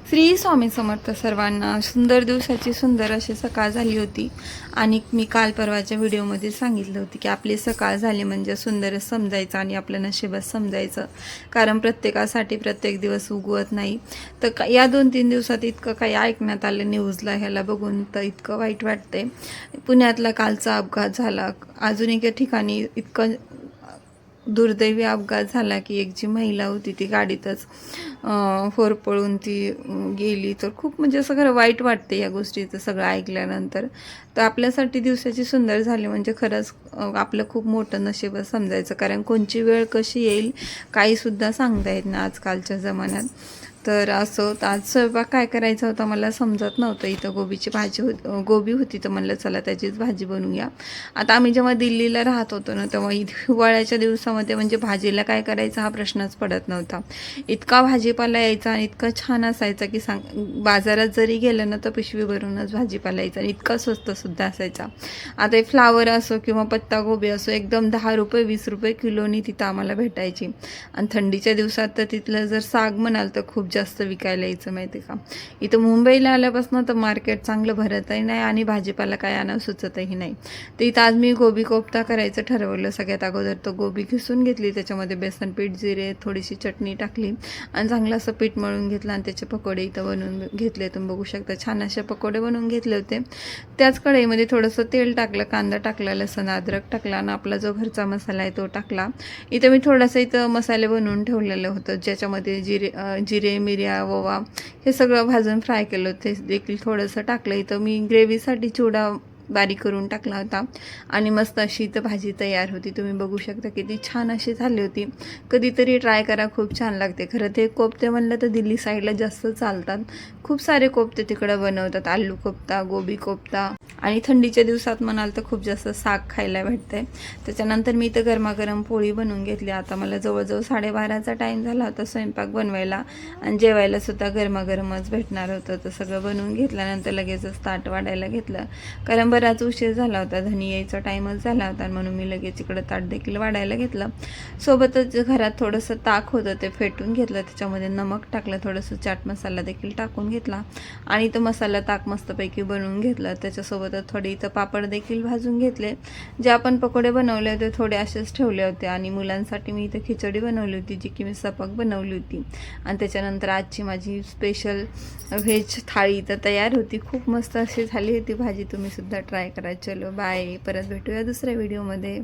श्री स्वामी समर्थ सर्वांना. सुंदर दिवसाची सुंदर अशी सकाळ झाली होती आणि मी काल परवाच्या व्हिडिओमध्ये सांगितलं होतं की आपली सकाळ झाली म्हणजे सुंदरच समजायचं आणि आपलं नशीबच समजायचं, कारण प्रत्येकासाठी प्रत्येक दिवस उगवत नाही. तर या 2-3 दिवसात इतकं काही ऐकण्यात आलं न्यूजला, ह्याला बघून तर इतकं वाईट वाटते. पुण्यातला कालचा अपघात झाला, अजून एका ठिकाणी इतकं दुर्दैवी अपघात झाला की एक जी महिला होती ती गाडीतच होरपळून ती गेली. तर खूप म्हणजे असं खरं वाईट वाटते या गोष्टीचं सगळं ऐकल्यानंतर. तर आपल्यासाठी दिवसाची सुंदर झाली म्हणजे खरंच आपलं खूप मोठं नशीबच समजायचं, कारण कोणची वेळ कशी येईल काहीसुद्धा सांगता येत नाही आजकालच्या जमान्यात. तर असं आज स्वयंपाक काय करायचा होता मला समजत नव्हतं. इथं गोबीची भाजी गोबी होती, तर म्हणलं चला त्याचीच भाजी बनवूया. आता आम्ही जेव्हा दिल्लीला राहत होतो ना, तेव्हा हिवाळ्याच्या दिवसामध्ये म्हणजे भाजीला काय करायचा हा प्रश्नच पडत नव्हता. इतका भाजीपाला यायचा आणि इतका छान असायचा की बाजारात जरी गेलं ना तर पिशवी भरूनच भाजीपाला यायचा आणि इतका स्वस्तसुद्धा असायचा. आता हे फ्लावर असो किंवा पत्तागोबी असो, एकदम ₹10 ₹20 किलोनी तिथं आम्हाला भेटायची. आणि थंडीच्या दिवसात तर तिथलं जर साग म्हणाल तर खूप जास्त विकायला यायचं, माहिती आहे का. इथं मुंबईला आल्यापासून तर मार्केट चांगलं भरतही नाही आणि भाजीपाला काय आणा सुचतही नाही. तर इथं आज मी गोबी कोफ्ता करायचं ठरवलं. सगळ्यात अगोदर तो गोबी घिसून घेतली, त्याच्यामध्ये बेसन पीठ, जिरे, थोडीशी चटणी टाकली आणि चांगलं असं पीठ मळून घेतलं आणि त्याचे पकोडे इथं बनवून घेतले. तुम्ही बघू शकता छान असे पकोडे बनवून घेतले होते. त्याच कढईमध्ये थोडंसं तेल टाकलं, कांदा टाकला, लसूण अद्रक टाकला आणि आपला जो घरचा मसाला आहे तो टाकला. इथं मी थोडासा मसाले बनवून ठेवलेलं होतं, ज्याच्यामध्ये जिरे, मिऱ्या, ओवा हे सगळं भाजून फ्राय केलं होतं, ते देखील थोडंसं टाकलं. इथं मी ग्रेव्हीसाठी चिवडा बारीक करून टाकला होता आणि मस्त अशी इथं भाजी तयार होती. तुम्ही बघू शकता किती छान अशी झाली होती. कधीतरी ट्राय करा, खूप छान लागते. खरं ते कोफ्ते म्हणलं तर दिल्ली साईडला जास्त चालतात. खूप सारे कोफ्ते तिकडं बनवतात, आलू कोफ्ता, गोबी कोफ्ता आणि थंडीच्या दिवसात म्हणाल तर खूप जास्त साग खायला भेटते. त्याच्यानंतर मी इथं गरमागरम पोळी बनवून घेतली. आता मला जवळजवळ 12:30चा टाईम झाला होता स्वयंपाक बनवायला आणि जेवायला सुद्धा गरमागरमच भेटणार होतं. तर सगळं बनवून घेतल्यानंतर लगेचच ताट वाढायला घेतलं, कारण बराच उशीर झाला होता, धनी यायचा टाईमच झाला होता, म्हणून मी लगेच इकडं ताट देखील वाढायला घेतलं. सोबतच घरात थोडंसं ताक होतं ते फेटून घेतलं, त्याच्यामध्ये नमक टाकलं, थोडंसं चाट मसाला देखील टाकून घेतला आणि इथं मसाला ताक मस्तपैकी बनवून घेतलं. त्याच्यासोबतच थोडे इथं पापड देखील भाजून घेतले. जे आपण पकोडे बनवले होते थोडे असेच ठेवले होते आणि मुलांसाठी मी इथं खिचडी बनवली होती, जी की मी सपक बनवली होती. आणि त्याच्यानंतर आजची माझी स्पेशल व्हेज थाळी इथं तयार होती. खूप मस्त अशी झाली होती भाजी. तुम्ही सुद्धा ट्राय करा. चलो बाय, परत भेटूया दुसऱ्या व्हिडिओमध्ये.